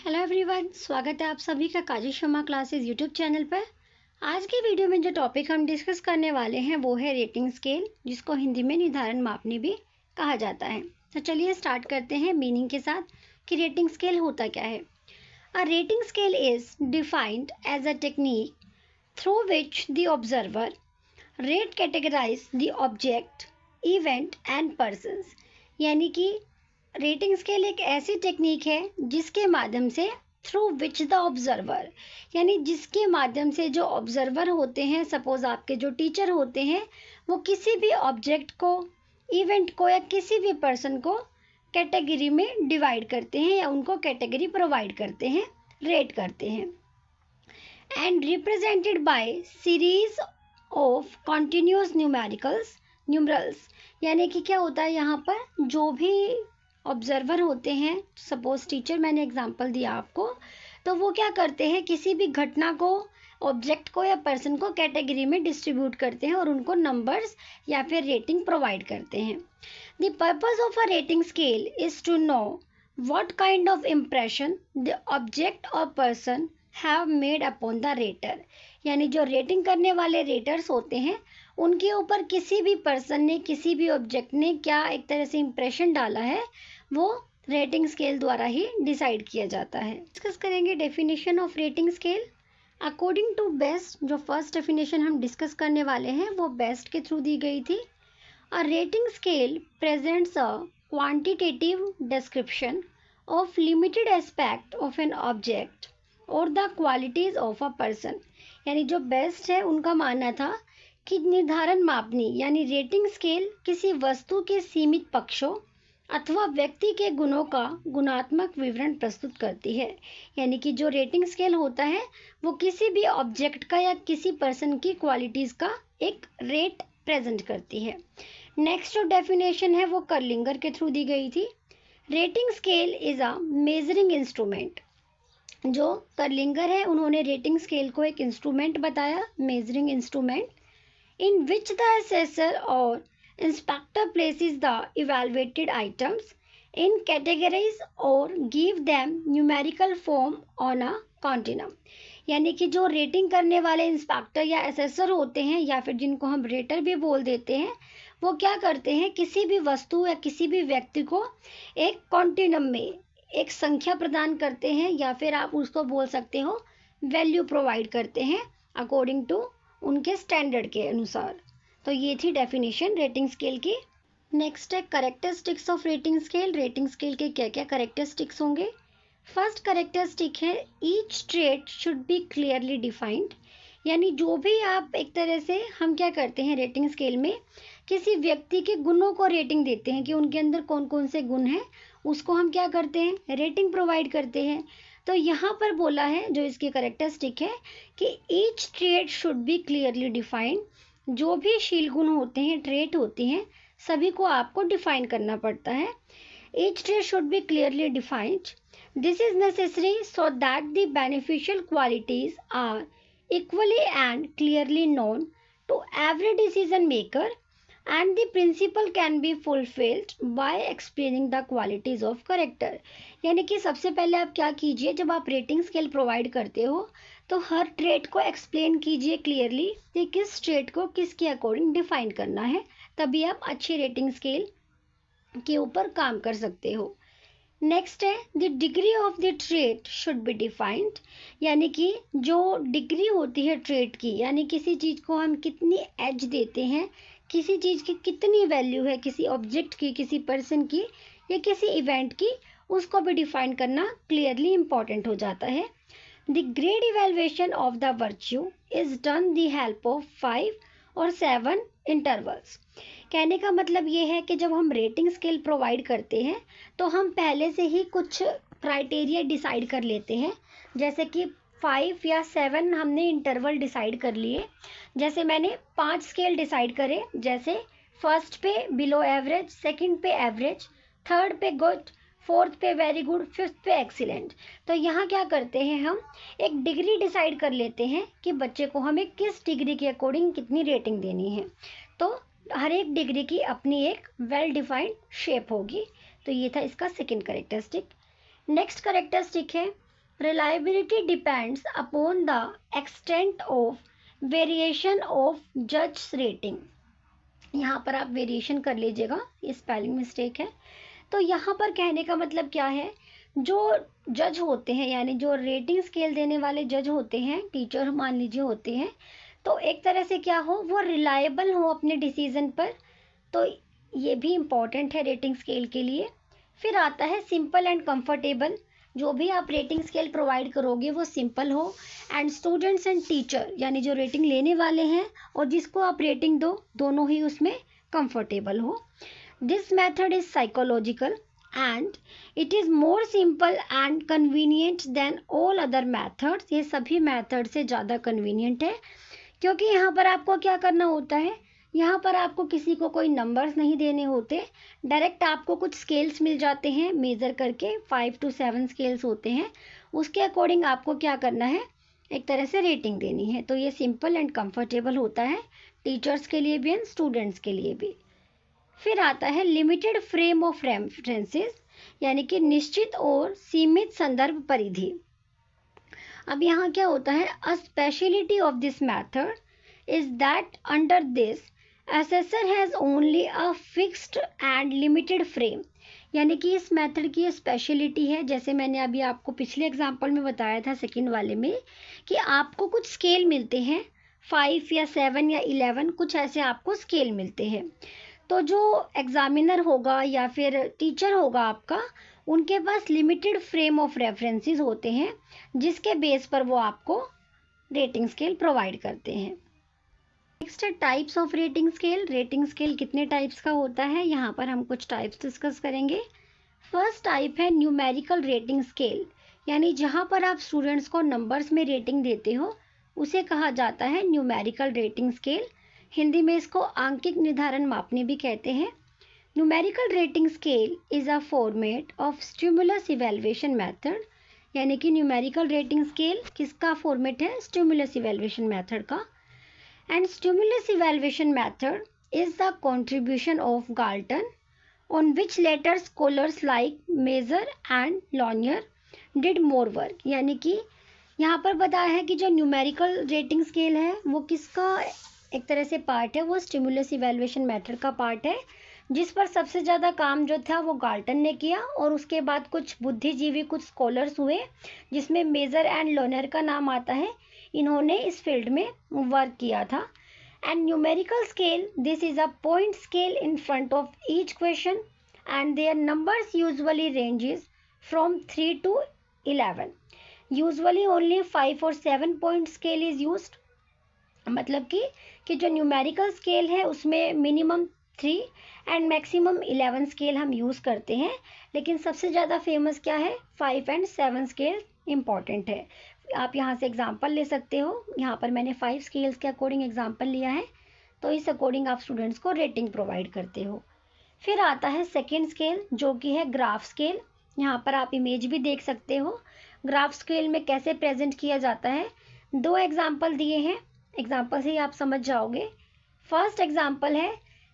Hello everyone, स्वागत है आप सभी का काजी शर्मा क्लासेस यूट्यूब चैनल पर। आज की वीडियो में जो टॉपिक हम डिस्कस करने वाले हैं वो है रेटिंग स्केल, जिसको हिंदी में निर्धारण मापनी भी कहा जाता है। तो चलिए स्टार्ट करते हैं मीनिंग के साथ कि रेटिंग स्केल होता क्या है। A rating scale is defined as a technique through which the observer rate categorise the object, event and persons. यानी कि रेटिंग स्केल एक ऐसी टेक्निक है जिसके माध्यम से थ्रू विच द ऑब्जर्वर, यानी जिसके माध्यम से जो ऑब्जर्वर होते हैं, सपोज आपके जो टीचर होते हैं, वो किसी भी ऑब्जेक्ट को, इवेंट को या किसी भी पर्सन को कैटेगरी में डिवाइड करते हैं या उनको कैटेगरी प्रोवाइड करते हैं, रेट करते हैं। And represented by series of continuous numerals. यानी कि क्या होता है, यहाँ पर जो भी ऑब्जर्वर होते हैं, सपोज टीचर, मैंने एग्जांपल दिया आपको, तो वो क्या करते हैं, किसी भी घटना को, ऑब्जेक्ट को या पर्सन को कैटेगरी में डिस्ट्रीब्यूट करते हैं और उनको नंबर्स या फिर रेटिंग प्रोवाइड करते हैं। The purpose of a rating scale is to know what kind of impression the object और person have made upon the rater. यानी जो रेटिंग करने वाले रेटर्स होते हैं, उनके ऊपर किसी भी पर्सन ने, किसी भी ऑब्जेक्ट ने क्या एक तरह से इम्प्रेशन डाला है, वो रेटिंग स्केल द्वारा ही डिसाइड किया जाता है। डिस्कस करेंगे definition of rating scale. According to Best, जो फर्स्ट डेफिनेशन हम डिस्कस करने वाले हैं वो बेस्ट के थ्रू दी गई थी। A rating scale presents a quantitative description of limited aspect of an object और the qualities of a person. यानी जो बेस्ट है उनका मानना था कि निर्धारण मापनी यानी रेटिंग स्केल किसी वस्तु के सीमित पक्षों अथवा व्यक्ति के गुणों का गुणात्मक विवरण प्रस्तुत करती है। यानी कि जो रेटिंग स्केल होता है वो किसी भी ऑब्जेक्ट का या किसी पर्सन की क्वालिटीज का एक रेट प्रेजेंट करती है। नेक्स्ट जो डेफिनेशन है वो कर्लिंगर के थ्रू दी गई थी। Rating scale is a measuring instrument. जो कर्लिंगर है उन्होंने रेटिंग स्केल को एक इंस्ट्रूमेंट बताया, measuring instrument, in which the assessor or inspector places the evaluated items in categories or give them numerical form on a continuum। यानी कि जो rating करने वाले इंस्पेक्टर या असेसर होते हैं या फिर जिनको हम रेटर भी बोल देते हैं, वो क्या करते हैं, किसी भी वस्तु या किसी भी व्यक्ति को एक कॉन्टिनम में एक संख्या प्रदान करते हैं या फिर आप उसको बोल सकते हो वैल्यू प्रोवाइड करते हैं अकॉर्डिंग टू उनके स्टैंडर्ड के अनुसार। तो ये थी डेफिनेशन रेटिंग स्केल की। नेक्स्ट है characteristics of rating scale. Rating scale के क्या क्या कैरेक्टरिस्टिक्स होंगे। फर्स्ट कैरेक्टरिस्टिक है each trait should be clearly defined. यानी जो भी आप एक तरह से हम क्या करते हैं रेटिंग स्केल में, किसी व्यक्ति के गुणों को रेटिंग देते हैं कि उनके अंदर कौन कौन से गुण हैं, उसको हम क्या करते हैं, रेटिंग प्रोवाइड करते हैं। तो यहाँ पर बोला है जो इसकी कैरेक्टरिस्टिक है कि each trait should be clearly defined. जो भी शील गुण होते हैं, ट्रेट होती हैं, सभी को आपको डिफाइन करना पड़ता है। Each trait should be clearly defined. This is necessary so that the beneficial qualities are equally and clearly known to every decision maker and the principle can be fulfilled by explaining the qualities of character। यानी कि सबसे पहले आप क्या कीजिए, जब आप rating scale provide करते हो तो हर ट्रेट को एक्सप्लेन कीजिए क्लियरली कि किस ट्रेट को किसके अकॉर्डिंग डिफाइन करना है, तभी आप अच्छी रेटिंग स्केल के ऊपर काम कर सकते हो। नेक्स्ट है the degree of the trait should be defined. यानी कि जो डिग्री होती है ट्रेट की, यानी किसी चीज़ को हम कितनी एज देते हैं, किसी चीज़ की कितनी वैल्यू है, किसी ऑब्जेक्ट की, किसी पर्सन की या किसी इवेंट की, उसको भी डिफाइन करना क्लियरली इम्पॉर्टेंट हो जाता है। The grade evaluation of the virtue is done the help of 5 और 7 इंटरवल्स। कहने का मतलब ये है कि जब हम रेटिंग स्केल प्रोवाइड करते हैं तो हम पहले से ही कुछ क्राइटेरिया डिसाइड कर लेते हैं, जैसे कि 5 या 7 हमने इंटरवल डिसाइड कर लिए। जैसे मैंने 5 स्केल डिसाइड करे, जैसे फर्स्ट पे बिलो एवरेज, सेकंड पे एवरेज, थर्ड पे गुड, फोर्थ पे वेरी गुड, फिफ्थ पे एक्सीलेंट। तो यहाँ क्या करते हैं, हम एक डिग्री डिसाइड कर लेते हैं कि बच्चे को हमें किस डिग्री के अकॉर्डिंग कितनी रेटिंग देनी है। तो हर एक डिग्री की अपनी एक वेल डिफाइंड शेप होगी। तो ये था इसका सेकंड कैरेक्टरिस्टिक। नेक्स्ट कैरेक्टरिस्टिक है reliability depends upon the extent of variation of judge's rating। यहाँ पर आप वेरिएशन कर लीजिएगा, ये स्पेलिंग मिस्टेक है। तो यहाँ पर कहने का मतलब क्या है, जो जज होते हैं यानी जो रेटिंग स्केल देने वाले जज होते हैं, टीचर मान लीजिए होते हैं, तो एक तरह से क्या हो, वो रिलायबल हो अपने डिसीजन पर। तो ये भी इम्पॉर्टेंट है रेटिंग स्केल के लिए। फिर आता है सिंपल एंड कंफर्टेबल, जो भी आप रेटिंग स्केल प्रोवाइड करोगे वो सिंपल हो, एंड स्टूडेंट्स एंड टीचर यानी जो रेटिंग लेने वाले हैं और जिसको आप रेटिंग दो, दोनों ही उसमें कंफर्टेबल हो। This method is psychological and it is more simple and convenient than all other methods. ये सभी मैथड से ज़्यादा कन्वीनियंट है, क्योंकि यहाँ पर आपको क्या करना होता है, यहाँ पर आपको किसी को कोई नंबर्स नहीं देने होते, डायरेक्ट आपको कुछ स्केल्स मिल जाते हैं मेज़र करके, 5 to 7 स्केल्स होते हैं, उसके अकॉर्डिंग आपको क्या करना है, एक तरह से रेटिंग देनी है। तो ये सिंपल एंड कंफर्टेबल होता है टीचर्स के लिए भी एंड स्टूडेंट्स के लिए भी। फिर आता है लिमिटेड फ्रेम ऑफ रेफरेंसेस, यानी कि निश्चित और सीमित संदर्भ परिधि। अब यहाँ क्या होता है, अ speciality of this method is that under this assessor has only a fixed and limited frame। यानी कि इस मेथड की ये स्पेशलिटी है, जैसे मैंने अभी आपको पिछले एग्जांपल में बताया था सेकंड वाले में, कि आपको कुछ स्केल मिलते हैं 5 या 7 या 11, कुछ ऐसे आपको स्केल मिलते हैं। तो जो एग्जामिनर होगा या फिर टीचर होगा आपका, उनके पास लिमिटेड फ्रेम ऑफ रेफरेंसेस होते हैं, जिसके बेस पर वो आपको रेटिंग स्केल प्रोवाइड करते हैं। नेक्स्ट है types of rating scale. Rating scale कितने टाइप्स का होता है, यहाँ पर हम कुछ टाइप्स डिस्कस करेंगे। फर्स्ट टाइप है न्यूमेरिकल रेटिंग स्केल, यानी जहाँ पर आप स्टूडेंट्स को नंबर्स में रेटिंग देते हो उसे कहा जाता है न्यूमेरिकल रेटिंग स्केल। हिंदी में इसको आंकिक निर्धारण मापनी भी कहते हैं। Numerical rating scale is a format of stimulus evaluation method, यानी कि न्यूमेरिकल रेटिंग स्केल किसका फॉर्मेट है, स्टिमुलस इवैल्यूएशन मेथड का। And stimulus evaluation method is the contribution of Galton, on which later scholars like Maser and Lanier did more work। यानी कि यहाँ पर बताया है कि जो न्यूमेरिकल रेटिंग स्केल है वो किसका एक तरह से पार्ट है, वो स्टिमुलस इवैल्यूएशन मेथड का पार्ट है, जिस पर सबसे ज़्यादा काम जो था वो गाल्टन ने किया, और उसके बाद कुछ बुद्धिजीवी, कुछ स्कॉलर्स हुए, जिसमें मेजर एंड लोनर का नाम आता है, इन्होंने इस फील्ड में वर्क किया था। And numerical scale, this is a point scale in front of each question and there numbers usually ranges from 3 to 11। Usually only 5 और 7 पॉइंट स्केल इज यूज्ड। मतलब कि जो न्यूमेरिकल स्केल है उसमें मिनिमम 3 एंड मैक्सिमम 11 स्केल हम use करते हैं, लेकिन सबसे ज़्यादा फेमस क्या है, 5 and 7 स्केल इम्पॉर्टेंट है। आप यहाँ से एग्जांपल ले सकते हो, यहाँ पर मैंने 5 स्केल्स के अकॉर्डिंग एग्जांपल लिया है, तो इस अकॉर्डिंग आप स्टूडेंट्स को रेटिंग प्रोवाइड करते हो। फिर आता है सेकेंड स्केल, जो कि है ग्राफ स्केल। यहाँ पर आप इमेज भी देख सकते हो, ग्राफ स्केल में कैसे प्रेजेंट किया जाता है। 2 एग्जाम्पल दिए हैं, एग्जाम्पल से ही आप समझ जाओगे। फर्स्ट एग्जाम्पल है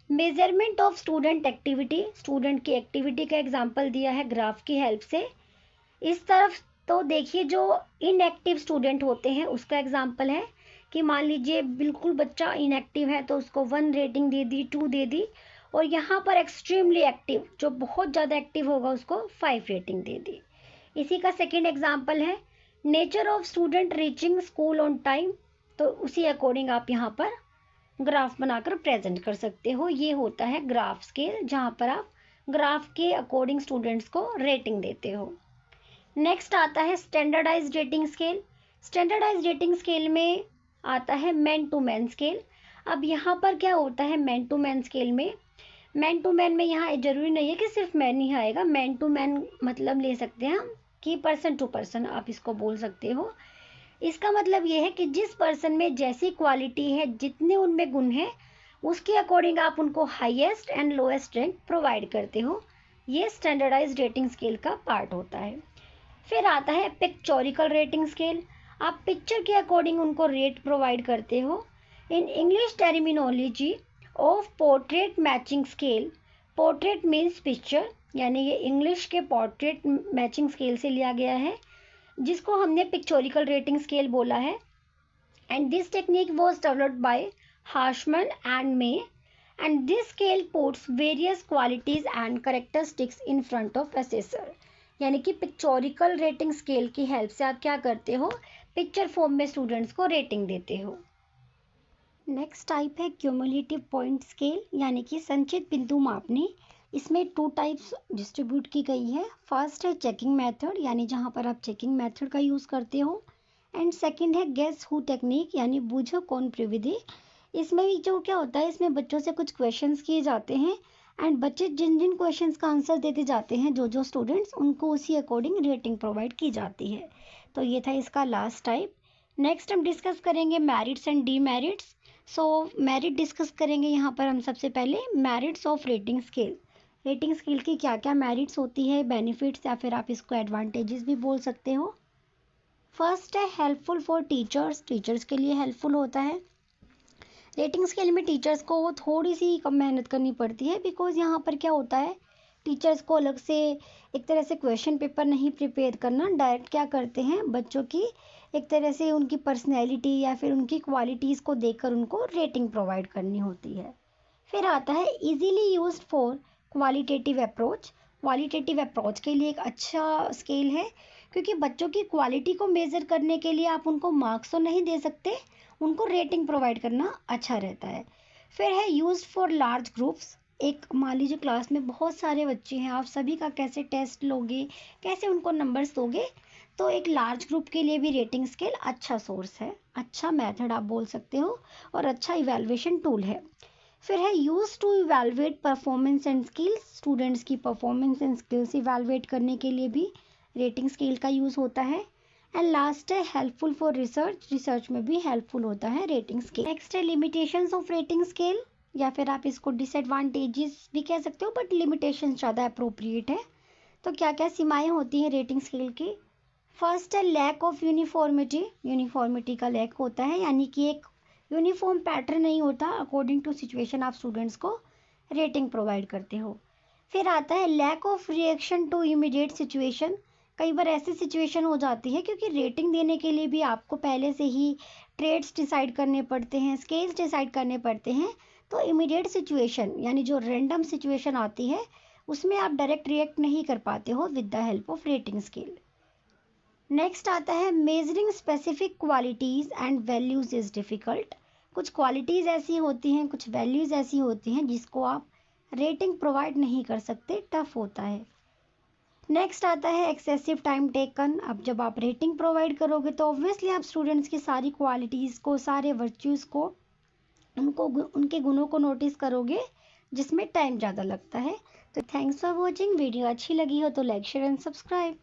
measurement of student activity, student की एक्टिविटी का एग्जाम्पल दिया है ग्राफ की हेल्प से। इस तरफ तो देखिए जो इनएक्टिव स्टूडेंट होते हैं उसका एग्जाम्पल है कि मान लीजिए बिल्कुल बच्चा इनएक्टिव है तो उसको 1 रेटिंग दे दी, 2 दे दी, और यहाँ पर एक्सट्रीमली एक्टिव जो बहुत ज़्यादा एक्टिव होगा उसको 5 रेटिंग दे दी। इसी का सेकेंड एग्जाम्पल है nature of student reaching school on time, तो उसी अकॉर्डिंग आप यहाँ पर ग्राफ बनाकर प्रेजेंट कर सकते हो। ये होता है ग्राफ स्केल, जहाँ पर आप ग्राफ के अकॉर्डिंग स्टूडेंट्स को रेटिंग देते हो। नेक्स्ट आता है standardised rating scale. Standardised rating scale में आता है मैन टू मैन स्केल। अब यहाँ पर क्या होता है मैन टू मैन स्केल में, मैन टू मैन में यहाँ जरूरी नहीं है कि सिर्फ मैन ही आएगा, मैन टू मैन मतलब ले सकते हैं हम कि पर्सन टू पर्सन आप इसको बोल सकते हो। इसका मतलब ये है कि जिस पर्सन में जैसी क्वालिटी है, जितने उनमें गुण हैं, उसके अकॉर्डिंग आप उनको highest and lowest rank provide करते हो। ये स्टैंडर्डाइज्ड रेटिंग स्केल का पार्ट होता है। फिर आता है पिक्चोरिकल रेटिंग स्केल। आप पिक्चर के अकॉर्डिंग उनको रेट प्रोवाइड करते हो। In English terminology of portrait matching scale, portrait means picture, यानी ये इंग्लिश के पोर्ट्रेट मैचिंग स्केल से लिया गया है। जिसको हमने पिक्चोरिकल रेटिंग स्केल बोला है। And this technique was developed by Hartshorne and May, and this scale puts various qualities and characteristics in front of assessor. यानी कि पिक्चोरिकल रेटिंग स्केल की हेल्प से आप क्या करते हो, पिक्चर फॉर्म में स्टूडेंट्स को रेटिंग देते हो। नेक्स्ट टाइप है क्यूमुलेटिव पॉइंट स्केल, यानी कि संचित बिंदु मापनी। इसमें 2 टाइप्स डिस्ट्रीब्यूट की गई है। फर्स्ट है चेकिंग मेथड, यानी जहाँ पर आप चेकिंग मेथड का यूज़ करते हो। एंड सेकंड है गेस हु टेक्निक, यानी बूझो कौन प्रविधि। इसमें भी जो क्या होता है, इसमें बच्चों से कुछ क्वेश्चंस किए जाते हैं एंड बच्चे जिन जिन क्वेश्चंस का आंसर देते जाते हैं, जो स्टूडेंट्स, उनको उसी अकॉर्डिंग रेटिंग प्रोवाइड की जाती है। तो ये था इसका लास्ट टाइप। नेक्स्ट हम डिस्कस करेंगे merits and demerits. So merit discuss करेंगे यहाँ पर हम सबसे पहले merits of rating scale. Rating scale की क्या क्या मेरिट्स होती है, बेनिफिट्स, या फिर आप इसको एडवांटेजेस भी बोल सकते हो। फर्स्ट है हेल्पफुल फॉर टीचर्स, टीचर्स के लिए हेल्पफुल होता है। रेटिंग स्केल में टीचर्स को थोड़ी सी कम मेहनत करनी पड़ती है, बिकॉज यहाँ पर क्या होता है, टीचर्स को अलग से एक तरह से क्वेश्चन पेपर नहीं प्रिपेयर करना, डायरेक्ट क्या करते हैं, बच्चों की एक तरह से उनकी पर्सनैलिटी या फिर उनकी क्वालिटीज़ को देखकर उनको रेटिंग प्रोवाइड करनी होती है। फिर आता है easily used for qualitative approach. Qualitative approach के लिए एक अच्छा स्केल है, क्योंकि बच्चों की क्वालिटी को मेज़र करने के लिए आप उनको मार्क्स तो नहीं दे सकते, उनको रेटिंग प्रोवाइड करना अच्छा रहता है। फिर है यूज्ड फॉर लार्ज ग्रुप्स। एक मान लीजिए क्लास में बहुत सारे बच्चे हैं, आप सभी का कैसे टेस्ट लोगे, कैसे उनको नंबर्स दोगे, तो एक लार्ज ग्रुप के लिए भी रेटिंग स्केल अच्छा सोर्स है, अच्छा मेथड आप बोल सकते हो, और अच्छा इवैल्यूएशन टूल है। फिर है use to evaluate performance and skills. Students की परफॉर्मेंस एंड स्किल्स इवैल्यूएट करने के लिए भी रेटिंग स्केल का यूज़ होता है। एंड लास्ट है हेल्पफुल फॉर रिसर्च, रिसर्च में भी हेल्पफुल होता है रेटिंग स्केल। नेक्स्ट है लिमिटेशंस ऑफ रेटिंग स्केल, या फिर आप इसको डिसएडवांटेजेस भी कह सकते हो, बट लिमिटेशन ज़्यादा अप्रोप्रिएट है। तो क्या क्या सीमाएं होती हैं रेटिंग स्केल की। फर्स्ट है लैक ऑफ यूनिफॉर्मिटी, यूनिफॉर्मिटी का लैक होता है, यानी कि एक यूनिफॉर्म पैटर्न नहीं होता, अकॉर्डिंग टू सिचुएशन आप स्टूडेंट्स को रेटिंग प्रोवाइड करते हो। फिर आता है lack of reaction to immediate situation. कई बार ऐसी सिचुएशन हो जाती है, क्योंकि रेटिंग देने के लिए भी आपको पहले से ही ट्रेड्स डिसाइड करने पड़ते हैं, स्केल्स डिसाइड करने पड़ते हैं। तो इमीडिएट सिचुएशन, यानी जो रैंडम सिचुएशन आती है, उसमें आप डायरेक्ट रिएक्ट नहीं कर पाते हो with the help of rating scale. Next आता है measuring specific qualities and values is difficult. कुछ क्वालिटीज़ ऐसी होती हैं, कुछ वैल्यूज़ ऐसी होती हैं जिसको आप रेटिंग प्रोवाइड नहीं कर सकते, टफ होता है। नेक्स्ट आता है एक्सेसिव टाइम टेकन। अब जब आप रेटिंग प्रोवाइड करोगे तो ऑब्वियसली आप स्टूडेंट्स की सारी क्वालिटीज़ को, सारे वर्च्यूज़ को, उनको उनके गुणों को नोटिस करोगे, जिसमें टाइम ज़्यादा लगता है। तो थैंक्स फॉर वॉचिंग। वीडियो अच्छी लगी हो तो लाइक शेयर एंड सब्सक्राइब।